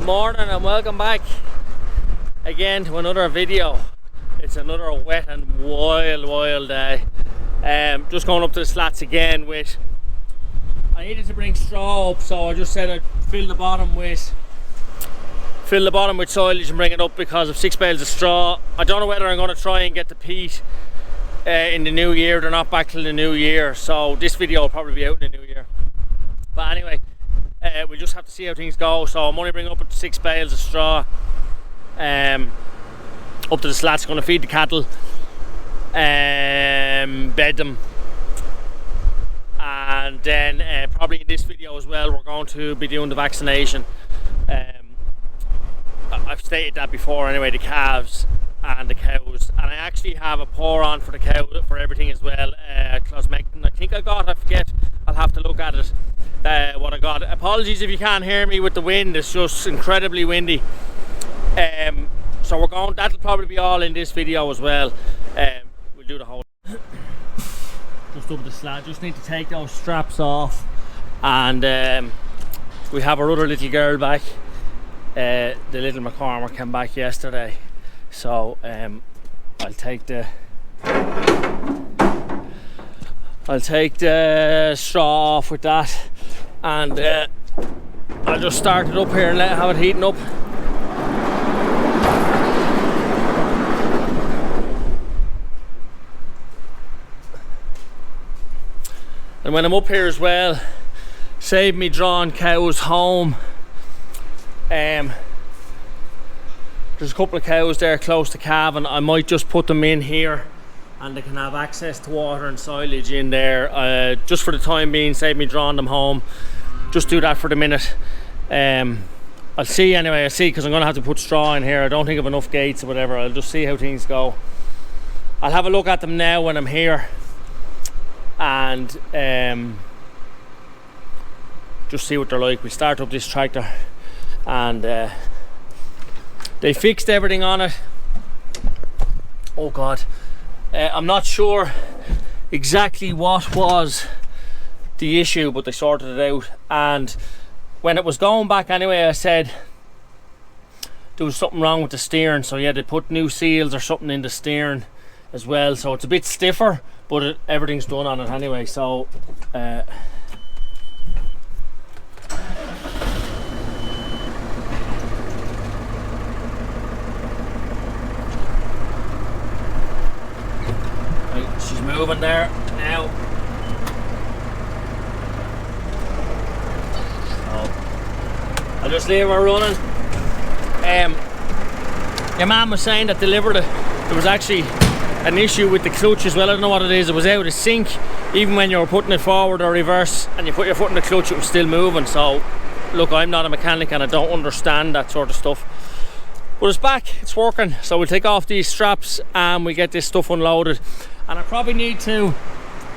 Good morning and welcome back again to another video. It's another wet and wild day. Just going up to the slats again with, I needed to bring straw up, so I just said I'd fill the bottom with silage and bring it up because of 6 bales of straw. I don't know whether I'm going to try and get the peat in the new year. They're not back till the new year, so this video will probably be out in the new year. But anyway, we'll just have to see how things go. So I'm only bringing up 6 bales of straw up to the slats. Going to feed the cattle, bed them, and then probably in this video as well we're going to be doing the vaccination. I've stated that before anyway, the calves and the cows, and I actually have a pour on for the cow for everything as well. Cosmectin, I think I got, I forget, I'll have to look at it. What I got. Apologies if you can't hear me with the wind, it's just incredibly windy. So we're going, that'll probably be all in this video as well. We'll do the whole just over the slat. Just need to take those straps off, and we have our other little girl back. The little McCormick came back yesterday, so I'll take the straw off with that, and I'll just start it up here and have it heating up. And when I'm up here as well, save me drawing cows home. There's a couple of cows there close to calving. I might just put them in here and they can have access to water and silage in there, just for the time being, save me drawing them home. Just do that for the minute. I'll see anyway, because I'm going to have to put straw in here. I don't think I have enough gates or whatever. I'll just see how things go. I'll have a look at them now when I'm here, and just see what they're like. We start up this tractor, and they fixed everything on it. Oh God, I'm not sure exactly what was the issue, but they sorted it out. And when it was going back anyway, I said there was something wrong with the steering, so yeah, they put new seals or something in the steering as well, so it's a bit stiffer, but everything's done on it anyway. So she's moving there now. So I'll just leave her running. Your man was saying that there was actually an issue with the clutch as well. I don't know what it is. It was out of sync even when you were putting it forward or reverse, and you put your foot in the clutch, it was still moving. So look, I'm not a mechanic and I don't understand that sort of stuff, but it's back, it's working. So we'll take off these straps and we get this stuff unloaded. And I probably need to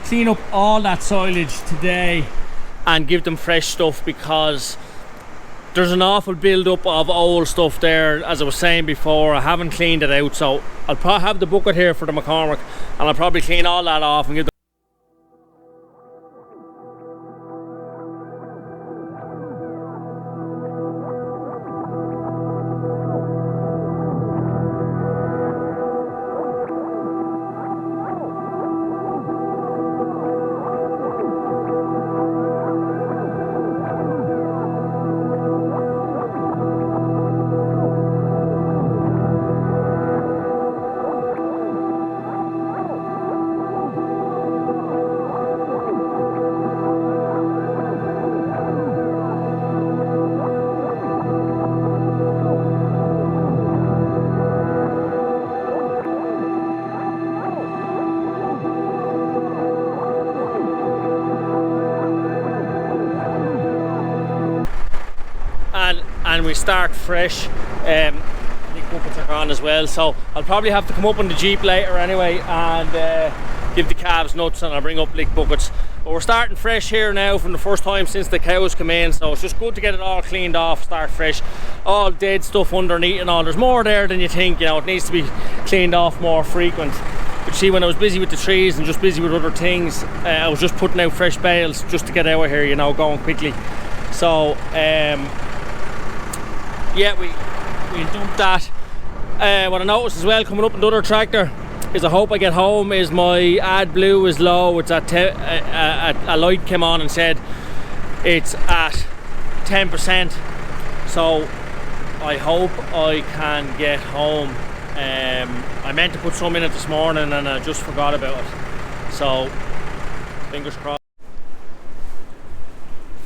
clean up all that silage today and give them fresh stuff, because there's an awful build up of old stuff there. As I was saying before, I haven't cleaned it out, so I'll probably have the bucket here for the McCormick, and I'll probably clean all that off and give them. And we start fresh. Big buckets are gone as well, so I'll probably have to come up on the Jeep later anyway and give the calves nuts, and I'll bring up lick buckets. But we're starting fresh here now from the first time since the cows come in, so it's just good to get it all cleaned off, start fresh. All dead stuff underneath and all, there's more there than you think, you know, it needs to be cleaned off more frequent. But see, when I was busy with the trees and just busy with other things, I was just putting out fresh bales just to get out of here, you know, going quickly. So yeah, we dumped that. What I noticed as well coming up in the other tractor is I hope I get home is my AdBlue is low. It's at a light came on and said it's at 10%. So I hope I can get home. I meant to put some in it this morning and I just forgot about it. So fingers crossed.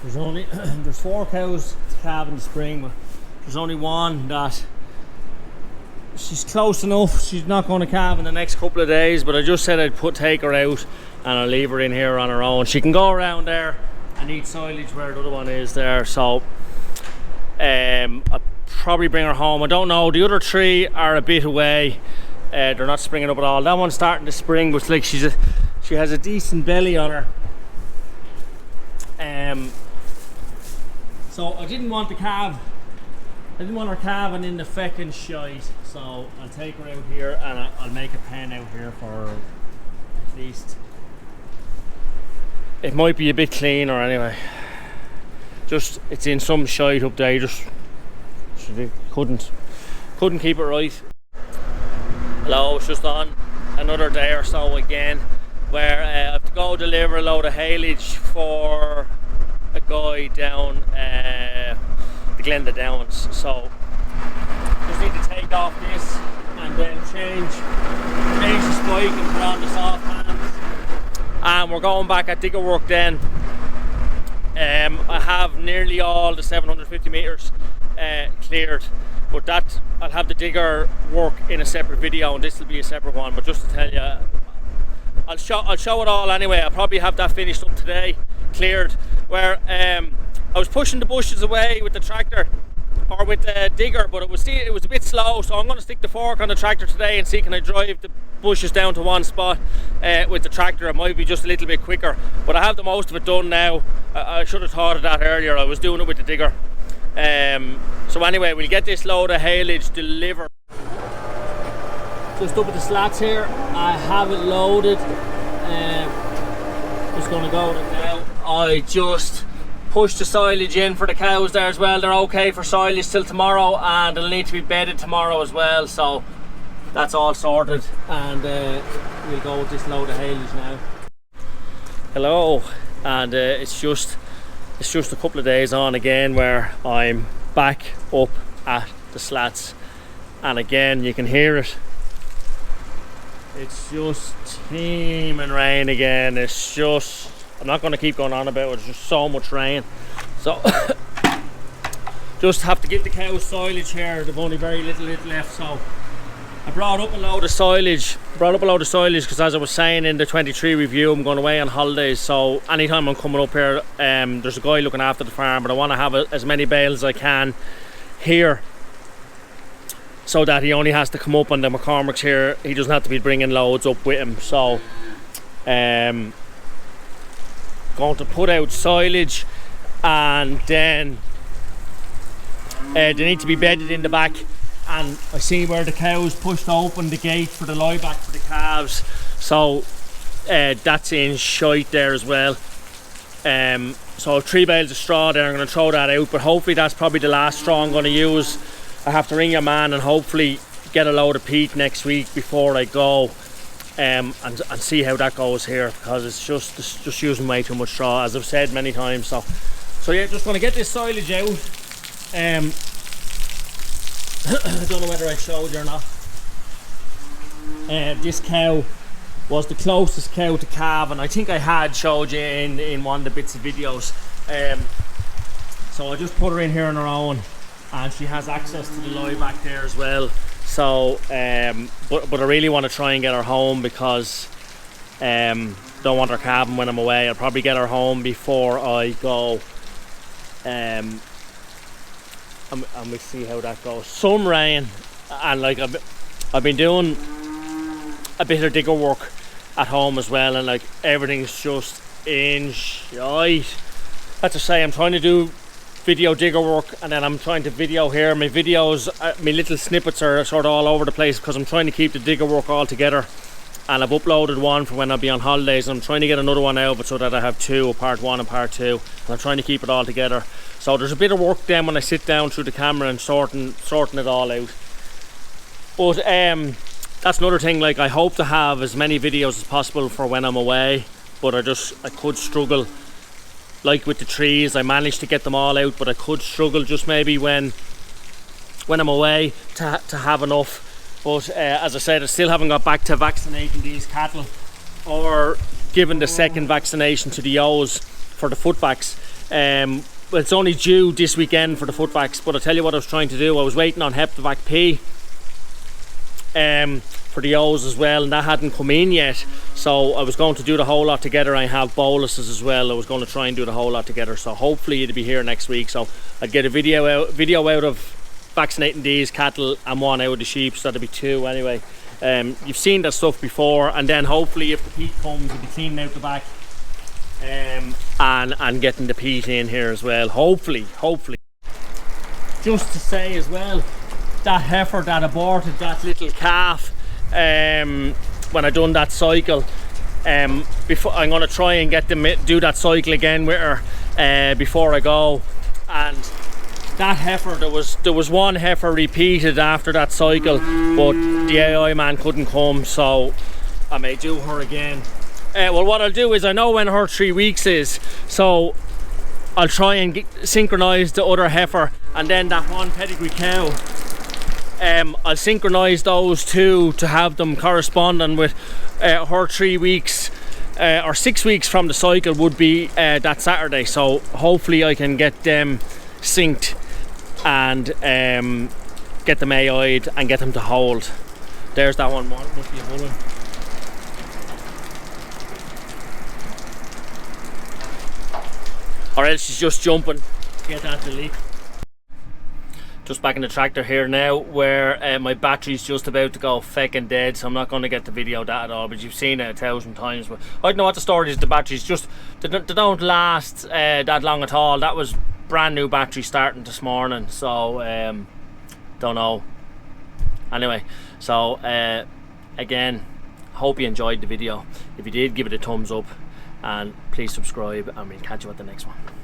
There's 4 cows to calve in the spring, but there's only one that she's close enough. She's not going to calve in the next couple of days, but I just said I'd take her out and I'll leave her in here on her own. She can go around there and eat silage where the other one is there. So I'll probably bring her home. I don't know, the other 3 are a bit away. They're not springing up at all. That one's starting to spring, but like she has a decent belly on her. So I didn't want the calf. I didn't want her calving in the feckin' shite, so I'll take her out here and I'll make a pen out here for her at least. It might be a bit cleaner anyway. Just it's in some shite up there. Just couldn't keep it right. Hello, it's just on another day or so again, where I have to go deliver a load of haylage for a guy down the Glenda Downs. So just need to take off this and then change the spike and put on the soft hands. And we're going back at digger work then. I have nearly all the 750 metres cleared, but that I'll have the digger work in a separate video, and this will be a separate one. But just to tell you, I'll show it all anyway. I'll probably have that finished up today, cleared. Where I was pushing the bushes away with the tractor or with the digger, but it was a bit slow. So I'm going to stick the fork on the tractor today and see can I drive the bushes down to one spot with the tractor. It might be just a little bit quicker, but I have the most of it done now. I should have thought of that earlier. I was doing it with the digger. So anyway, we'll get this load of haylage delivered. Just up at the slats here, I have it loaded. Just going to go with it now. I just pushed the silage in for the cows there as well. They're okay for silage till tomorrow, and it'll need to be bedded tomorrow as well. So that's all sorted, and we'll go with this load of haylage now. Hello, and it's just a couple of days on again where I'm back up at the slats, and again you can hear it. It's just teeming rain again. It's just, I'm not going to keep going on about it. It's just so much rain. So just have to give the cows silage here. They've only very little left. So I brought up a load of silage. Because as I was saying in the 23 review, I'm going away on holidays. So anytime I'm coming up here, there's a guy looking after the farm, but I want to have as many bales as I can here, so that he only has to come up, and the McCormick's here, he doesn't have to be bringing loads up with him. So going to put out silage, and then they need to be bedded in the back. And I see where the cows pushed open the gate for the lie back for the calves, so that's in shite there as well. So 3 bales of straw there, I'm going to throw that out, but hopefully that's probably the last straw I'm going to use. I have to ring your man and hopefully get a load of peat next week before I go, and see how that goes here, because it's just using way too much straw, as I've said many times. So yeah, just going to get this silage out. I don't know whether I showed you or not. This cow was the closest cow to calve, and I think I had showed you in one of the bits of videos. So I just put her in here on her own, and she has access to the lie back there as well. So but I really want to try and get her home, because don't want her calving when I'm away. I'll probably get her home before I go, and we'll see how that goes. Some rain, and like I've been doing a bit of digger work at home as well, and like everything's just in shite. That's to say, I'm trying to do video digger work, and then I'm trying to video here. My videos, my little snippets are sort of all over the place, because I'm trying to keep the digger work all together. and I've uploaded one for when I'll be on holidays, and I'm trying to get another one out of it so that I have two, a part 1 and part 2, and I'm trying to keep it all together. So there's a bit of work then when I sit down through the camera and sorting it all out. But that's another thing, like I hope to have as many videos as possible for when I'm away, but I could struggle. Like with the trees, I managed to get them all out, but I could struggle just maybe when I'm away to have enough. But as I said, I still haven't got back to vaccinating these cattle or giving the second vaccination to the ewes for the footbacks. Well, it's only due this weekend for the footbacks, but I'll tell you what I was trying to do. I was waiting on Heptavac P for the ewes as well, and that hadn't come in yet, so I was going to do the whole lot together. I have boluses as well. I was going to try and do the whole lot together, so hopefully it'll be here next week. So I'd get a video out of vaccinating these cattle and one out of the sheep, so that'll be 2 anyway. You've seen that stuff before, and then hopefully if the peat comes, we'll be cleaning out the back and getting the peat in here as well, hopefully. Just to say as well, that heifer that aborted that little calf when I done that cycle, before I'm going to try and get them do that cycle again with her before I go. And that heifer, there was one heifer repeated after that cycle, but the AI man couldn't come, so I may do her again. Well, what I'll do is, I know when her 3 weeks is, so I'll try and synchronise the other heifer, and then that one pedigree cow, I'll synchronise those two to have them corresponding with her 3 weeks or 6 weeks from the cycle would be that Saturday. So hopefully I can get them synced and get them AI'd and get them to hold. There's that one, must be a bull one. Or else she's just jumping. Get that to leak. Just back in the tractor here now, where my battery's just about to go feckin' dead, so I'm not going to get the video that at all, but you've seen it 1,000 times. But I don't know what the story is. The batteries just, they don't last that long at all. That was brand new battery starting this morning, so don't know. Anyway, so again, hope you enjoyed the video. If you did, give it a thumbs up, and please subscribe, and we'll catch you at the next one.